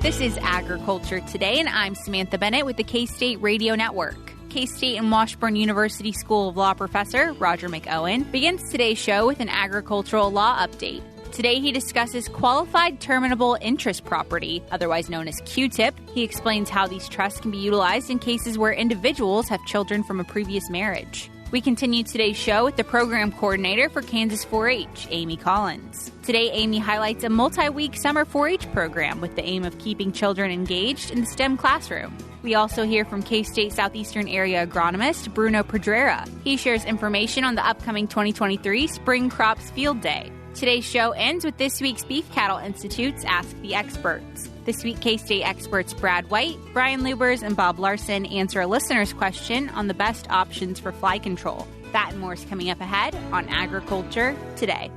This is Agriculture Today, and I'm Samantha Bennett with the K-State Radio Network. K-State and Washburn University School of Law professor Roger McEowen begins today's show with an agricultural law update. Today he discusses Qualified Terminable Interest Property, otherwise known as QTIP. He explains how these trusts can be utilized in cases where individuals have children from a previous marriage. We continue today's show with the program coordinator for Kansas 4-H, Amy Collins. Today, Amy highlights a multi-week summer 4-H program with the aim of keeping children engaged in the STEM classroom. We also hear from K-State Southeastern Area agronomist Bruno Pedrera. He shares information on the upcoming 2023 Spring Crops Field Day. Today's show ends with this week's Beef Cattle Institute's Ask the Experts. This week, K-State experts Brad White, Brian Lubbers, and Bob Larson answer a listener's question on the best options for fly control. That and more is coming up ahead on Agriculture Today.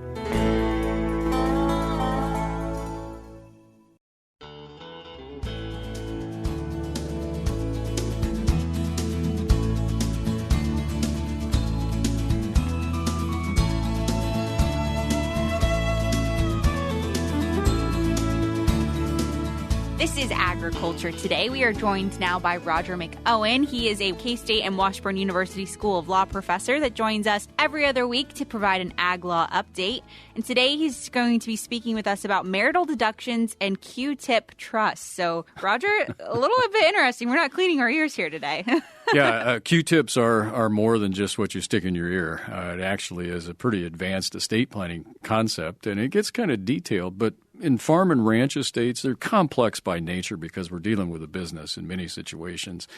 This is Agriculture Today. We are joined now by Roger McEowen. He is a K-State and Washburn University School of Law professor that joins us every other week to provide an ag law update. And today he's going to be speaking with us about marital deductions and QTIP trusts. So, Roger, a little bit interesting. We're not cleaning our ears here today. Yeah, QTIPs are more than just what you stick in your ear. It actually is a pretty advanced estate planning concept, and it gets kind of detailed. But in farm and ranch estates, they're complex by nature because we're dealing with a business in many situations.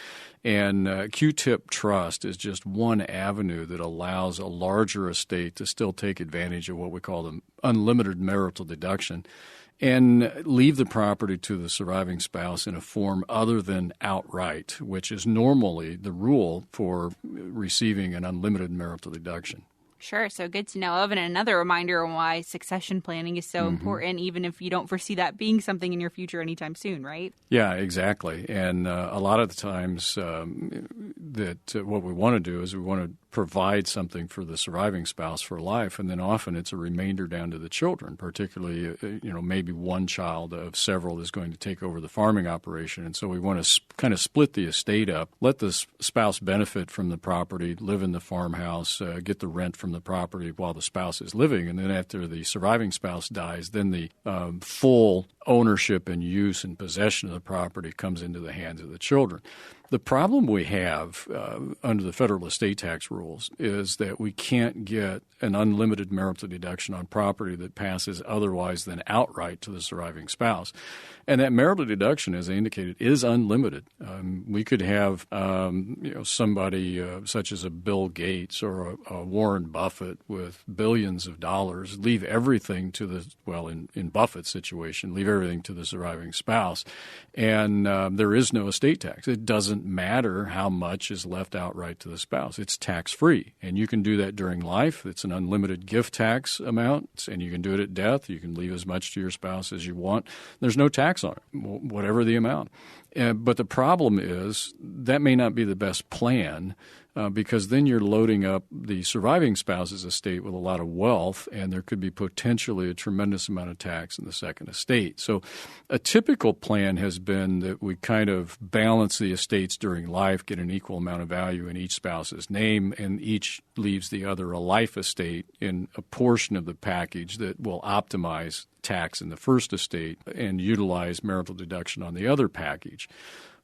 And QTIP trust is just one avenue that allows a larger estate to still take advantage of what we call the unlimited marital deduction and leave the property to the surviving spouse in a form other than outright, which is normally the rule for receiving an unlimited marital deduction. Sure. So good to know of. And another reminder on why succession planning is so important, even if you don't foresee that being something in your future anytime soon, right? Yeah, exactly. And a lot of the times what we want to do is we want to provide something for the surviving spouse for life, and then often it's a remainder down to the children, particularly, maybe one child of several is going to take over the farming operation. And so we want to kind of split the estate up, let the spouse benefit from the property, live in the farmhouse, get the rent from the property while the spouse is living. And then after the surviving spouse dies, then the full ownership and use and possession of the property comes into the hands of the children. The problem we have under the federal estate tax rules is that we can't get an unlimited marital deduction on property that passes otherwise than outright to the surviving spouse. And that marital deduction, as I indicated, is unlimited. We could have somebody such as a Bill Gates or a Warren Buffett with billions of dollars leave everything to in Buffett's situation, leave everything to the surviving spouse. And there is no estate tax. It doesn't matter how much is left outright to the spouse. It's tax-free. And you can do that during life. It's an unlimited gift tax amount, and you can do it at death. You can leave as much to your spouse as you want. There's no tax on it, whatever the amount. But the problem is that may not be the best plan because then you're loading up the surviving spouse's estate with a lot of wealth, and there could be potentially a tremendous amount of tax in the second estate. So a typical plan has been that we kind of balance the estates during life, get an equal amount of value in each spouse's name, and each leaves the other a life estate in a portion of the package that will optimize tax in the first estate and utilize marital deduction on the other package.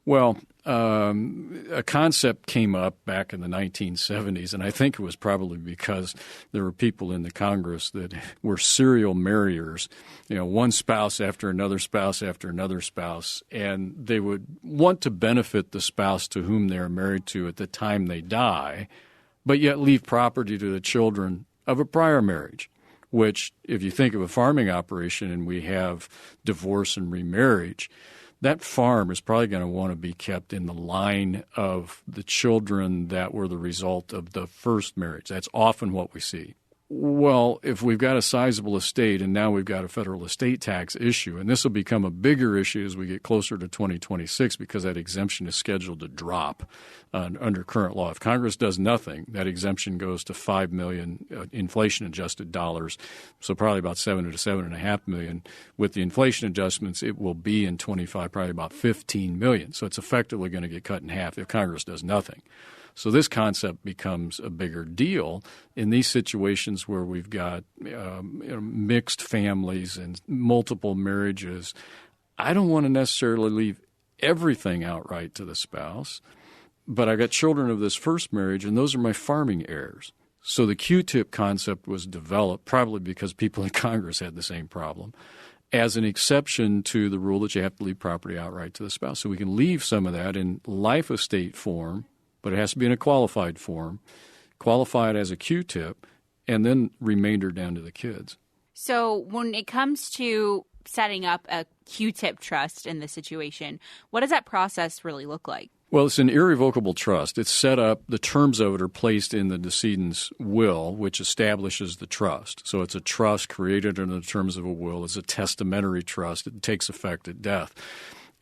Well, a concept came up back in the 1970s, and I think it was probably because there were people in the Congress that were serial marriers, one spouse after another spouse after another spouse, and they would want to benefit the spouse to whom they're married to at the time they die, but yet leave property to the children of a prior marriage, which, if you think of a farming operation and we have divorce and remarriage, that farm is probably going to want to be kept in the line of the children that were the result of the first marriage. That's often what we see. Well, if we've got a sizable estate and now we've got a federal estate tax issue, and this will become a bigger issue as we get closer to 2026 because that exemption is scheduled to drop under current law. If Congress does nothing, that exemption goes to $5 million inflation-adjusted dollars, so probably about $7 to $7.5 million. With the inflation adjustments, it will be in 25 probably about $15 million. So it's effectively going to get cut in half if Congress does nothing. So this concept becomes a bigger deal in these situations where we've got mixed families and multiple marriages. I don't want to necessarily leave everything outright to the spouse, but I got children of this first marriage, and those are my farming heirs. So the QTIP concept was developed probably because people in Congress had the same problem as an exception to the rule that you have to leave property outright to the spouse. So we can leave some of that in life estate form, but it has to be in a qualified form, qualified as a QTIP, and then remainder down to the kids. So when it comes to setting up a QTIP trust in this situation, what does that process really look like? Well, it's an irrevocable trust. It's set up, the terms of it are placed in the decedent's will, which establishes the trust. So it's a trust created under the terms of a will. It's a testamentary trust. It takes effect at death.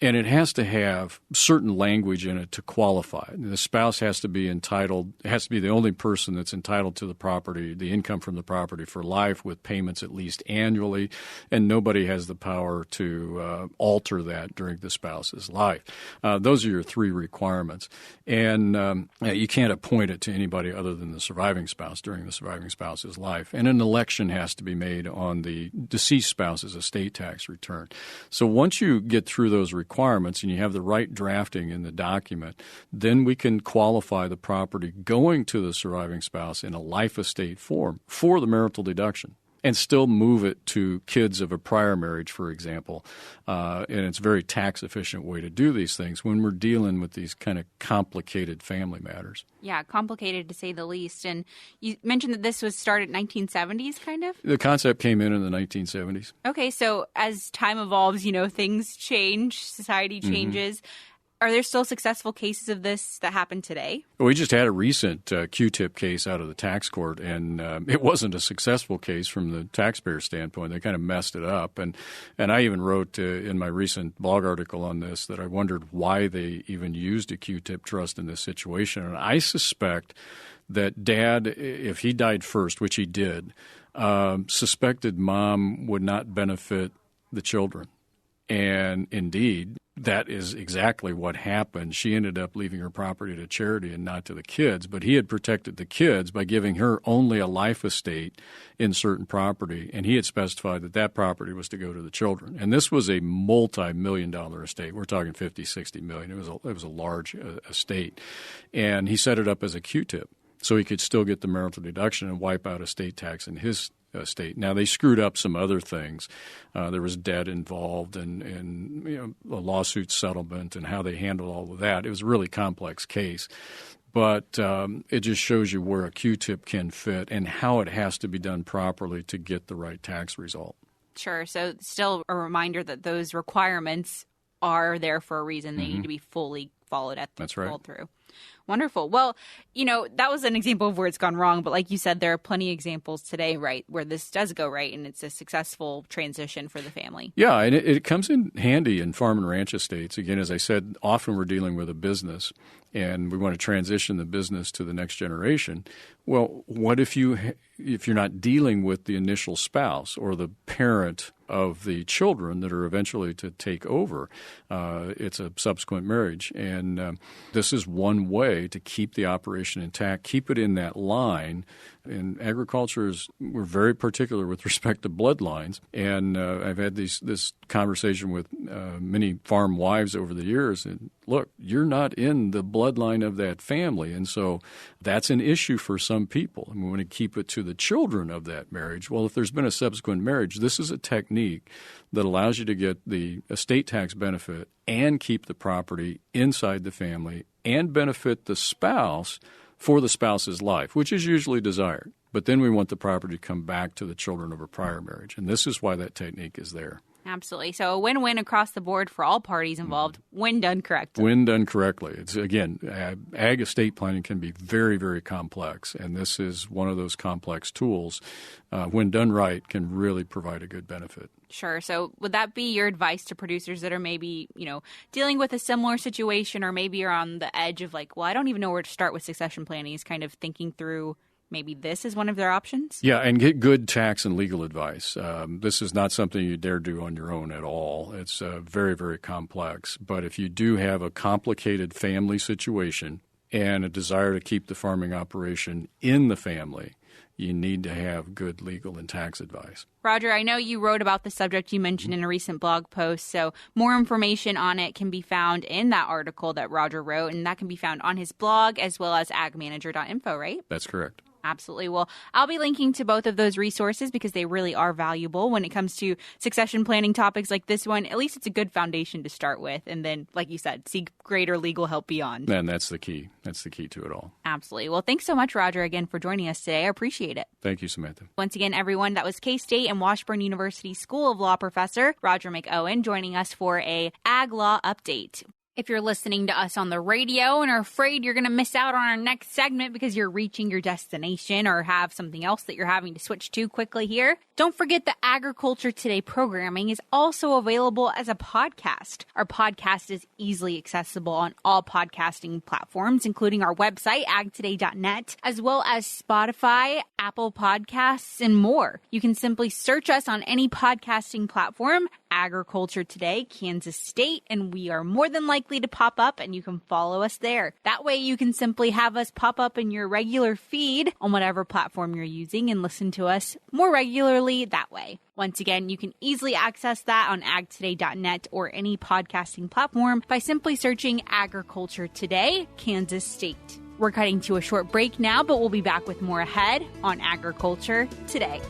And it has to have certain language in it to qualify. The spouse has to be entitled, has to be the only person that's entitled to the property, the income from the property for life with payments at least annually, and nobody has the power to alter that during the spouse's life. Those are your three requirements. And you can't appoint it to anybody other than the surviving spouse during the surviving spouse's life. And an election has to be made on the deceased spouse's estate tax return. So once you get through those requirements and you have the right drafting in the document, then we can qualify the property going to the surviving spouse in a life estate form for the marital deduction and still move it to kids of a prior marriage, for example. And it's a very tax-efficient way to do these things when we're dealing with these kind of complicated family matters. Yeah, complicated to say the least. And you mentioned that this was started 1970s, kind of? The concept came in the 1970s. Okay, so as time evolves, things change, society changes. Mm-hmm. Are there still successful cases of this that happen today? We just had a recent QTIP case out of the tax court, and it wasn't a successful case from the taxpayer standpoint. They kind of messed it up. And I even wrote in my recent blog article on this that I wondered why they even used a QTIP trust in this situation. And I suspect that Dad, if he died first, which he did, suspected Mom would not benefit the children. And indeed, that is exactly what happened. She ended up leaving her property to charity and not to the kids. But he had protected the kids by giving her only a life estate in certain property. And he had specified that that property was to go to the children. And this was a multi-million-dollar estate. We're talking $50, $60 million. It was a large estate. And he set it up as a QTIP so he could still get the marital deduction and wipe out estate tax in his state. Now, they screwed up some other things. There was debt involved and a lawsuit settlement and how they handled all of that. It was a really complex case. But it just shows you where a QTIP can fit and how it has to be done properly to get the right tax result. Sure. So still a reminder that those requirements are there for a reason. They need to be fully followed through. Wonderful. Well, that was an example of where it's gone wrong. But like you said, there are plenty of examples today, right, where this does go right and it's a successful transition for the family. Yeah, and it comes in handy in farm and ranch estates. Again, as I said, often we're dealing with a business and we want to transition the business to the next generation. Well, what if you're not dealing with the initial spouse or the parent of the children that are eventually to take over? It's a subsequent marriage. And this is one way to keep the operation intact, keep it in that line. In agriculture, we're very particular with respect to bloodlines. And I've had this conversation with many farm wives over the years. And look, you're not in the bloodline of that family. And so that's an issue for some people. And we want to keep it to the children of that marriage. Well, if there's been a subsequent marriage, this is a technique that allows you to get the estate tax benefit and keep the property inside the family and benefit the spouse for the spouse's life, which is usually desired. But then we want the property to come back to the children of a prior marriage. And this is why that technique is there. Absolutely. So a win-win across the board for all parties involved when done correctly. When done correctly. It's, again, ag estate planning can be very, very complex, and this is one of those complex tools. When done right, can really provide a good benefit. Sure. So would that be your advice to producers that are maybe, dealing with a similar situation, or maybe are on the edge of like, well, I don't even know where to start with succession planning, is kind of thinking through maybe this is one of their options? Yeah, and get good tax and legal advice. This is not something you dare do on your own at all. It's very, very complex. But if you do have a complicated family situation and a desire to keep the farming operation in the family, you need to have good legal and tax advice. Roger, I know you wrote about the subject you mentioned in a recent blog post, so more information on it can be found in that article that Roger wrote, and that can be found on his blog as well as agmanager.info, right? That's correct. Absolutely. Well, I'll be linking to both of those resources because they really are valuable when it comes to succession planning topics like this one. At least it's a good foundation to start with. And then, like you said, seek greater legal help beyond. And that's the key. That's the key to it all. Absolutely. Well, thanks so much, Roger, again, for joining us today. I appreciate it. Thank you, Samantha. Once again, everyone, that was K-State and Washburn University School of Law professor Roger McEowen joining us for a Ag Law Update. If you're listening to us on the radio and are afraid you're going to miss out on our next segment because you're reaching your destination or have something else that you're having to switch to quickly here, don't forget that Agriculture Today programming is also available as a podcast. Our podcast is easily accessible on all podcasting platforms, including our website, agtoday.net, as well as Spotify, Apple Podcasts, and more. You can simply search us on any podcasting platform, Agriculture Today, Kansas State, and we are more than likely to pop up, and you can follow us there. That way you can simply have us pop up in your regular feed on whatever platform you're using and listen to us more regularly that way. Once again, you can easily access that on agtoday.net or any podcasting platform by simply searching Agriculture Today, Kansas State. We're cutting to a short break now, but we'll be back with more ahead on Agriculture Today.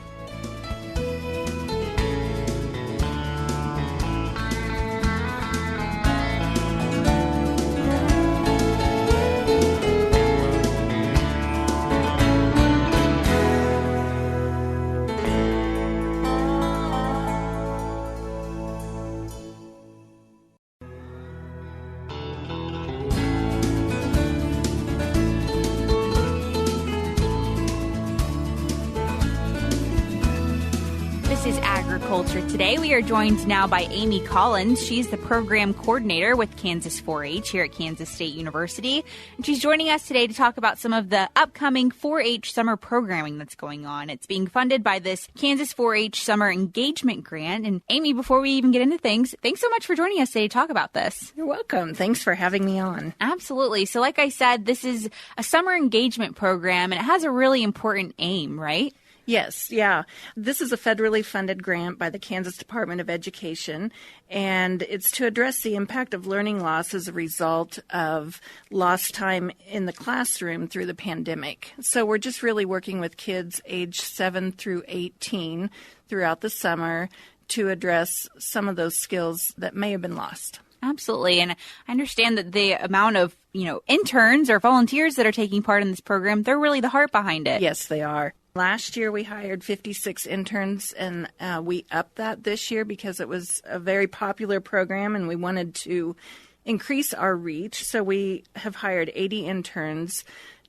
Agriculture Today. We are joined now by Amy Collins. She's the program coordinator with Kansas 4-H here at Kansas State University. And she's joining us today to talk about some of the upcoming 4-H summer programming that's going on. It's being funded by this Kansas 4-H Summer Engagement Grant. And Amy, before we even get into things, thanks so much for joining us today to talk about this. You're welcome. Thanks for having me on. Absolutely. So like I said, this is a summer engagement program, and it has a really important aim, right? Yes, yeah. This is a federally funded grant by the Kansas Department of Education, and it's to address the impact of learning loss as a result of lost time in the classroom through the pandemic. So we're just really working with kids age 7 through 18 throughout the summer to address some of those skills that may have been lost. Absolutely. And I understand that the amount of, interns or volunteers that are taking part in this program, they're really the heart behind it. Yes, they are. Last year, we hired 56 interns, and we upped that this year because it was a very popular program, and we wanted to increase our reach. So we have hired 80 interns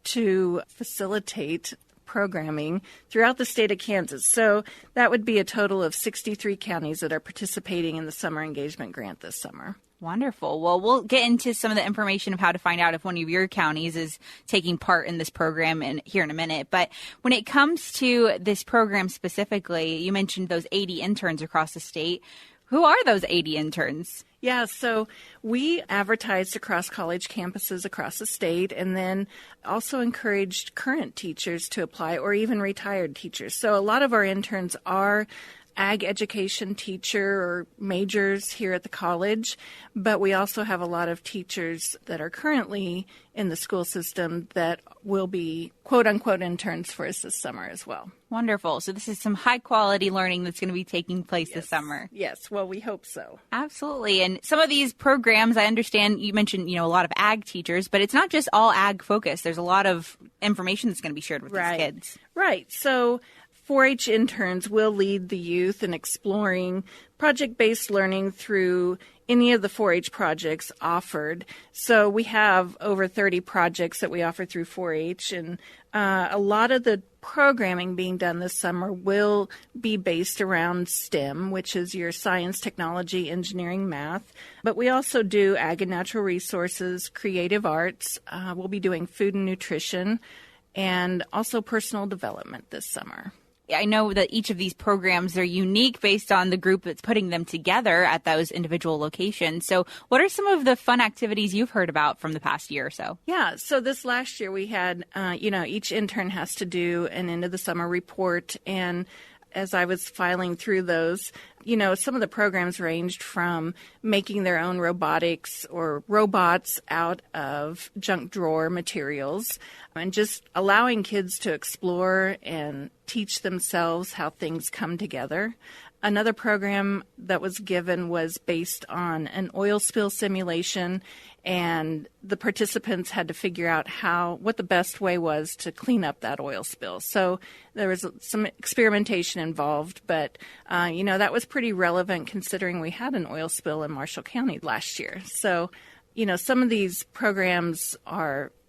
to facilitate programming throughout the state of Kansas. So that would be a total of 63 counties that are participating in the Summer Engagement Grant this summer. Wonderful. Well, we'll get into some of the information of how to find out if one of your counties is taking part in this program here in a minute. But when it comes to this program specifically, you mentioned those 80 interns across the state. Who are those 80 interns? Yeah, so we advertised across college campuses across the state and then also encouraged current teachers to apply or even retired teachers. So a lot of our interns are ag education teacher or majors here at the college, but we also have a lot of teachers that are currently in the school system that will be quote-unquote interns for us this summer as well. Wonderful. So this is some high-quality learning that's going to be taking place this summer. Yes, well, we hope so. Absolutely. And some of these programs, I understand you mentioned, a lot of ag teachers, but it's not just all ag focused. There's a lot of information that's going to be shared with these kids. Right. So 4-H interns will lead the youth in exploring project-based learning through any of the 4-H projects offered. So we have over 30 projects that we offer through 4-H, and a lot of the programming being done this summer will be based around STEM, which is your science, technology, engineering, math. But we also do ag and natural resources, creative arts. We'll be doing food and nutrition, and also personal development this summer. I know that each of these programs are unique based on the group that's putting them together at those individual locations. So what are some of the fun activities you've heard about from the past year or so? Yeah, so this last year we had, each intern has to do an end of the summer report. And as I was filing through those, some of the programs ranged from making their own robotics or robots out of junk drawer materials and just allowing kids to explore and teach themselves how things come together. Another program that was given was based on an oil spill simulation, and the participants had to figure out what the best way was to clean up that oil spill. So there was some experimentation involved, but, that was pretty relevant considering we had an oil spill in Marshall County last year. So, some of these programs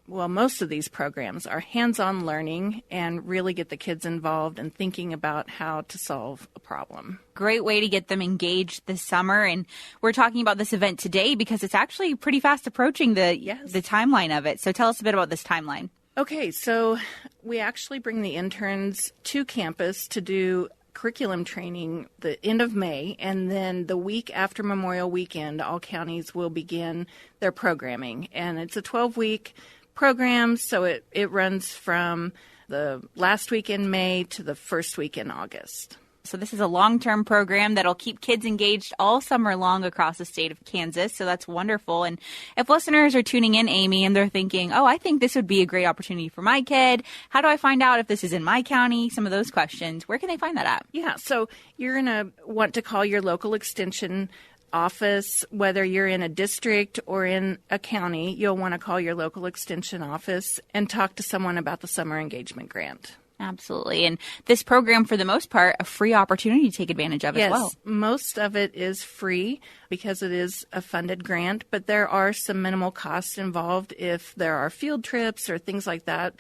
most of these programs are hands-on learning and really get the kids involved in thinking about how to solve a problem. Great way to get them engaged this summer. And we're talking about this event today because it's actually pretty fast approaching the timeline of it. So tell us a bit about this timeline. Okay, so we actually bring the interns to campus to do curriculum training the end of May, and then the week after Memorial Weekend, all counties will begin their programming. And it's a 12-week program, so it runs from the last week in May to the first week in August. So this is a long-term program that'll keep kids engaged all summer long across the state of Kansas. So that's wonderful. And if listeners are tuning in, Amy, and they're thinking, I think this would be a great opportunity for my kid. How do I find out if this is in my county? Some of those questions. Where can they find that at? Yeah, so you're going to want to call your local extension office, whether you're in a district or in a county. You'll want to call your local extension office and talk to someone about the summer engagement grant. Absolutely. And this program, for the most part, a free opportunity to take advantage of as well. Yes, most of it is free because it is a funded grant, but there are some minimal costs involved if there are field trips or things like that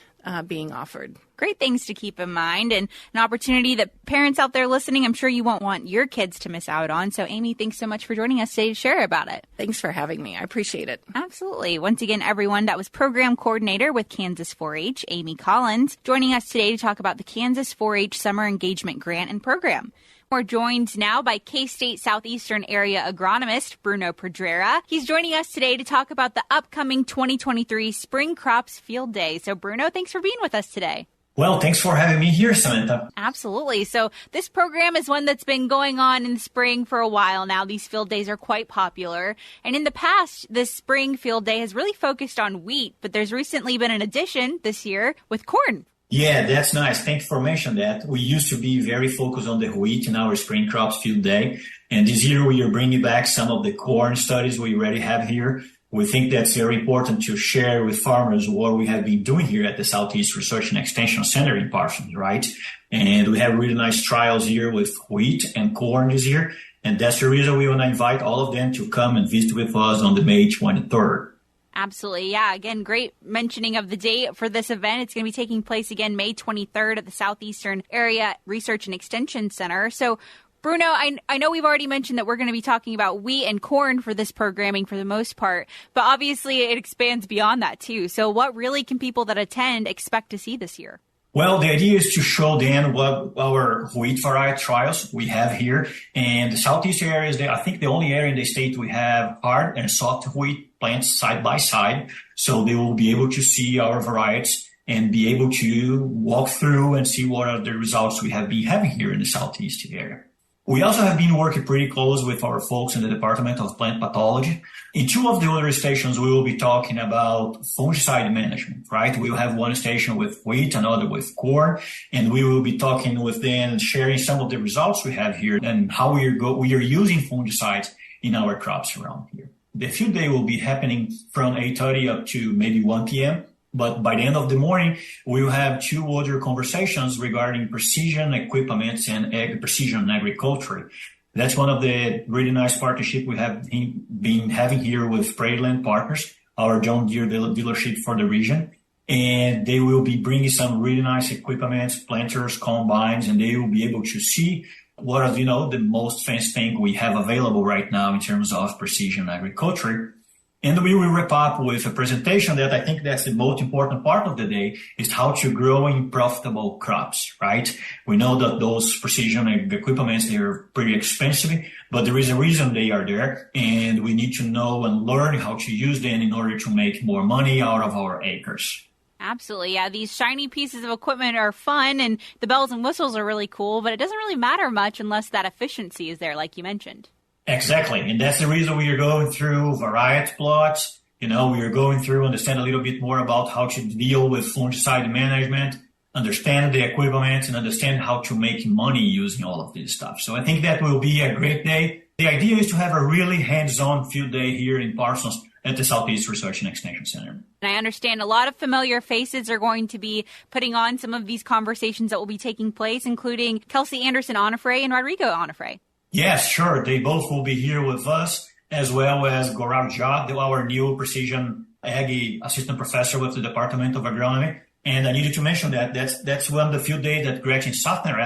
being offered. Great things to keep in mind, and an opportunity that parents out there listening, I'm sure you won't want your kids to miss out on. So, Amy, thanks so much for joining us today to share about it. Thanks for having me. I appreciate it. Absolutely. Once again, everyone, that was Program Coordinator with Kansas 4-H, Amy Collins, joining us today to talk about the Kansas 4-H Summer Engagement Grant and Program. We're joined now by K-State Southeastern Area agronomist Bruno Pedrera. He's joining us today to talk about the upcoming 2023 Spring Crops Field Day. So, Bruno, thanks for being with us today. Well, thanks for having me here, Samantha. Absolutely. So this program is one that's been going on in the spring for a while now. These field days are quite popular. And in the past, this spring field day has really focused on wheat, but there's recently been an addition this year with corn. Yeah, that's nice. Thanks for mentioning that. We used to be very focused on the wheat in our spring crops field day. And this year we are bringing back some of the corn studies we already have here. We think that's very important to share with farmers what we have been doing here at the Southeast Research and Extension Center in Parsons, right? And we have really nice trials here with wheat and corn this year. And that's the reason we want to invite all of them to come and visit with us on the May 23rd. Absolutely. Yeah. Again, great mentioning of the date for this event. It's going to be taking place again May 23rd at the Southeastern Area Research and Extension Center. So, Bruno, I know we've already mentioned that we're going to be talking about wheat and corn for this programming for the most part, but obviously it expands beyond that too. So what really can people that attend expect to see this year? Well, the idea is to show them what our wheat variety trials we have here. And the Southeast area is, I think, the only area in the state we have hard and soft wheat plants side by side. So they will be able to see our varieties and be able to walk through and see what are the results we have been having here in the Southeast area. We also have been working pretty close with our folks in the Department of Plant Pathology. In two of the other stations, we will be talking about fungicide management, right? We will have one station with wheat, another with corn, and we will be talking with them and sharing some of the results we have here and how we are using fungicides in our crops around here. The field day will be happening from 8:30 up to maybe 1 p.m. But by the end of the morning, we'll have 2 other conversations regarding precision equipment and precision agriculture. That's one of the really nice partnership we have been having here with Prairie Land Partners, our John Deere dealership for the region. And they will be bringing some really nice equipment, planters, combines, and they will be able to see what is, the most fancy thing we have available right now in terms of precision agriculture. And we will wrap up with a presentation that I think that's the most important part of the day is how to grow in profitable crops, right? We know that those precision equipments, they're pretty expensive, but there is a reason they are there. And we need to know and learn how to use them in order to make more money out of our acres. Absolutely. Yeah, these shiny pieces of equipment are fun and the bells and whistles are really cool, but it doesn't really matter much unless that efficiency is there, like you mentioned. Exactly. And that's the reason we are going through variety plots. We are going through, understand a little bit more about how to deal with fungicide management, understand the equipment, and understand how to make money using all of this stuff. So I think that will be a great day. The idea is to have a really hands-on field day here in Parsons at the Southeast Research and Extension Center. And I understand a lot of familiar faces are going to be putting on some of these conversations that will be taking place, including Kelsey Anderson Onifray and Rodrigo Onifray. Yes, sure. They both will be here with us, as well as Gaurav Jha, our new precision ag assistant professor with the Department of Agronomy. And I needed to mention that's one of the few days that Gretchen Saftner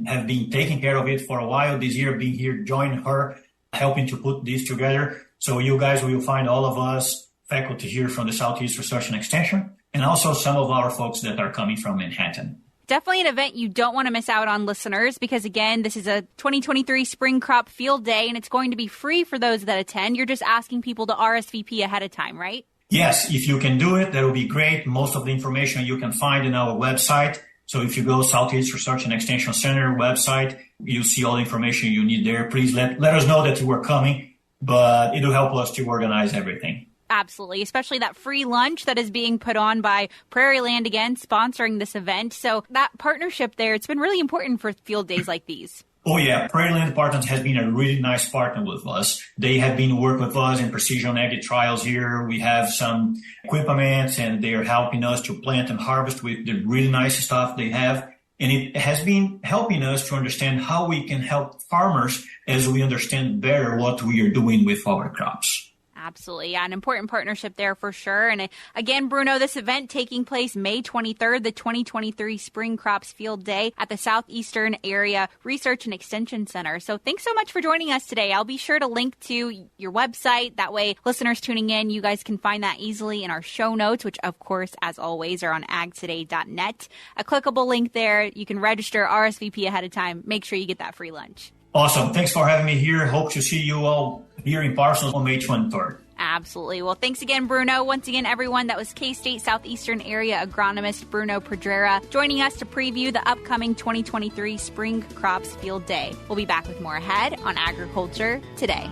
have been taking care of it for a while this year, being here, joining her, helping to put this together. So you guys will find all of us faculty here from the Southeast Research and Extension, and also some of our folks that are coming from Manhattan. Definitely an event you don't want to miss out on, listeners, because, again, this is a 2023 Spring Crop Field Day, and it's going to be free for those that attend. You're just asking people to RSVP ahead of time, right? Yes, if you can do it, that will be great. Most of the information you can find in our website. So if you go Southeast Research and Extension Center website, you'll see all the information you need there. Please let us know that you are coming, but it'll help us to organize everything. Absolutely, especially that free lunch that is being put on by Prairie Land, again, sponsoring this event. So that partnership there, it's been really important for field days like these. Oh, yeah. Prairie Land Partners has been a really nice partner with us. They have been working with us in precision ag trials here. We have some equipment, and they are helping us to plant and harvest with the really nice stuff they have. And it has been helping us to understand how we can help farmers as we understand better what we are doing with our crops. Absolutely. Yeah, an important partnership there for sure. And again, Bruno, this event taking place May 23rd, the 2023 Spring Crops Field Day at the Southeastern Area Research and Extension Center. So thanks so much for joining us today. I'll be sure to link to your website. That way, listeners tuning in, you guys can find that easily in our show notes, which, of course, as always, are on agtoday.net. A clickable link there. You can register, RSVP ahead of time. Make sure you get that free lunch. Awesome. Thanks for having me here. Hope to see you all here in Parsons on May 23rd. Absolutely. Well, thanks again, Bruno. Once again, everyone, that was K-State Southeastern Area agronomist Bruno Pedrera joining us to preview the upcoming 2023 Spring Crops Field Day. We'll be back with more ahead on Agriculture Today.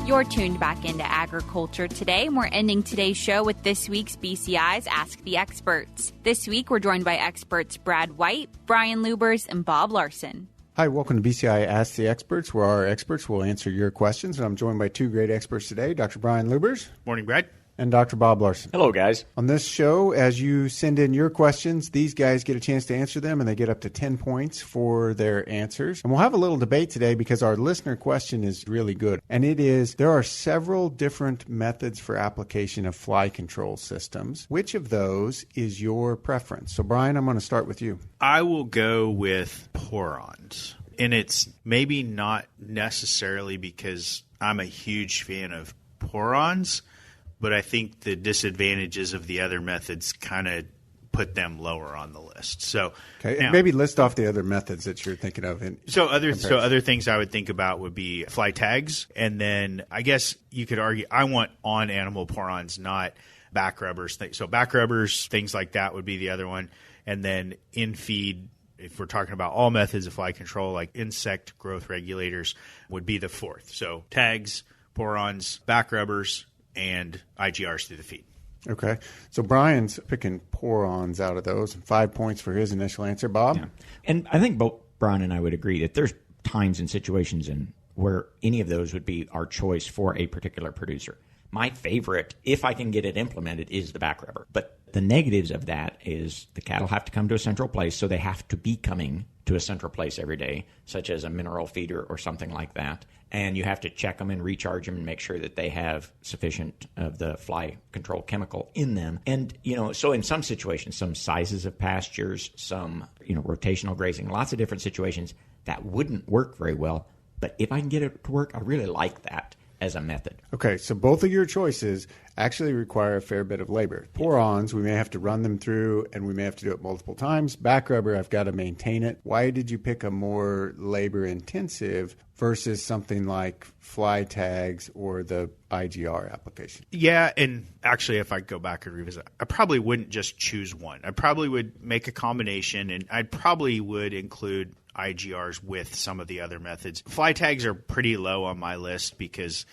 You're tuned back into Agriculture Today, and we're ending today's show with this week's BCI's Ask the Experts. This week, we're joined by experts Brad White, Brian Lubbers, and Bob Larson. Hi, welcome to BCI Ask the Experts, where our experts will answer your questions. And I'm joined by two great experts today, Dr. Brian Lubbers. Morning, Brad. And Dr. Bob Larson. Hello, guys. On this show, as you send in your questions, these guys get a chance to answer them, and they get up to 10 points for their answers. And we'll have a little debate today because our listener question is really good. And it is, there are several different methods for application of fly control systems. Which of those is your preference? So, Brian, I'm going to start with you. I will go with porons. And it's maybe not necessarily because I'm a huge fan of porons, but I think the disadvantages of the other methods kind of put them lower on the list. So, okay, now, maybe list off the other methods that you're thinking of. So other things I would think about would be fly tags, and then I guess you could argue I want on-animal porons, not back rubbers. So back rubbers, things like that would be the other one, and then in-feed If we're talking about all methods of fly control, like insect growth regulators would be the fourth. So tags, porons, back rubbers, and IGRs through the feet. Okay. So Brian's picking porons out of those. 5 points for his initial answer. Bob? Yeah. And I think both Brian and I would agree that there's times and situations where any of those would be our choice for a particular producer. My favorite, if I can get it implemented, is the back rubber. But the negatives of that is the cattle have to come to a central place, so they have to be coming to a central place every day, such as a mineral feeder or something like that. And you have to check them and recharge them and make sure that they have sufficient of the fly control chemical in them. And, so in some situations, some sizes of pastures, some, rotational grazing, lots of different situations, that wouldn't work very well. But if I can get it to work, I really like that as a method. Okay, so both of your choices actually require a fair bit of labor. Porons, we may have to run them through, and we may have to do it multiple times. Back rubber, I've got to maintain it. Why did you pick a more labor-intensive versus something like fly tags or the IGR application? Yeah, and actually, if I go back and revisit, I probably wouldn't just choose one. I probably would make a combination, and I probably would include IGRs with some of the other methods. Fly tags are pretty low on my list because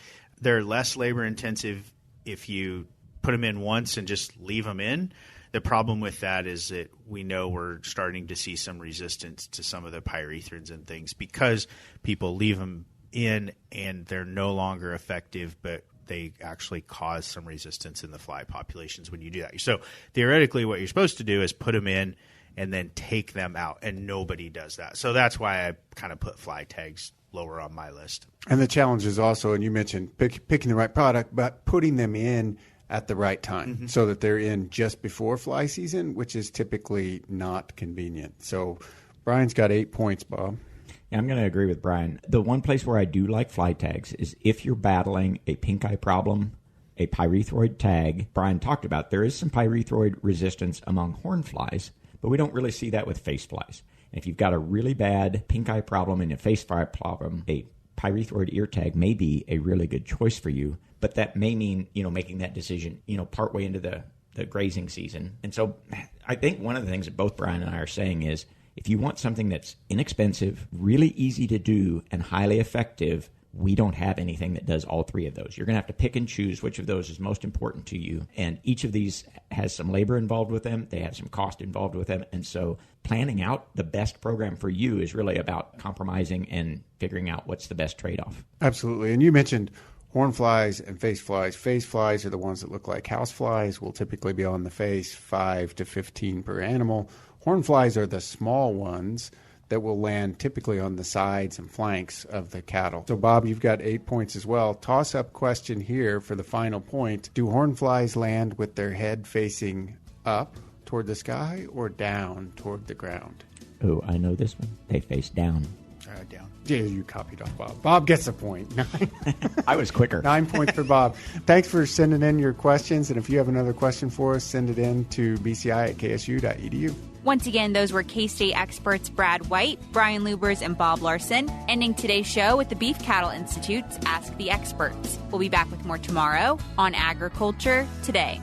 they're less labor intensive if you put them in once and just leave them in. The problem with that is that we know we're starting to see some resistance to some of the pyrethrins and things because people leave them in and they're no longer effective, but they actually cause some resistance in the fly populations when you do that. So theoretically, what you're supposed to do is put them in and then take them out, and nobody does that. So that's why I kind of put fly tags lower on my list. And the challenge is also, and you mentioned picking the right product, but putting them in at the right time so that they're in just before fly season, which is typically not convenient. So Brian's got 8 points, Bob. Yeah, I'm going to agree with Brian. The one place where I do like fly tags is if you're battling a pink eye problem, a pyrethroid tag. Brian talked about there is some pyrethroid resistance among horn flies, but we don't really see that with face flies. And if you've got a really bad pink eye problem and a face fly problem, a pyrethroid ear tag may be a really good choice for you. But that may mean, making that decision, partway into the grazing season. And so I think one of the things that both Brian and I are saying is if you want something that's inexpensive, really easy to do, and highly effective, we don't have anything that does all three of those. You're going to have to pick and choose which of those is most important to you. And each of these has some labor involved with them. They have some cost involved with them. And so planning out the best program for you is really about compromising and figuring out what's the best trade-off. Absolutely. And you mentioned horn flies and face flies. Face flies are the ones that look like house flies, will typically be on the face, 5 to 15 per animal. Horn flies are the small ones that will land typically on the sides and flanks of the cattle. So, Bob, you've got 8 points as well. Toss-up question here for the final point. Do horn flies land with their head facing up toward the sky or down toward the ground? Oh, I know this one. They face down. Down. Yeah, you copied off Bob. Bob gets a point. I was quicker. 9 points for Bob. Thanks for sending in your questions. And if you have another question for us, send it in to bci@ksu.edu. Once again, those were K-State experts Brad White, Brian Lubbers, and Bob Larson, ending today's show with the Beef Cattle Institute's Ask the Experts. We'll be back with more tomorrow on Agriculture Today.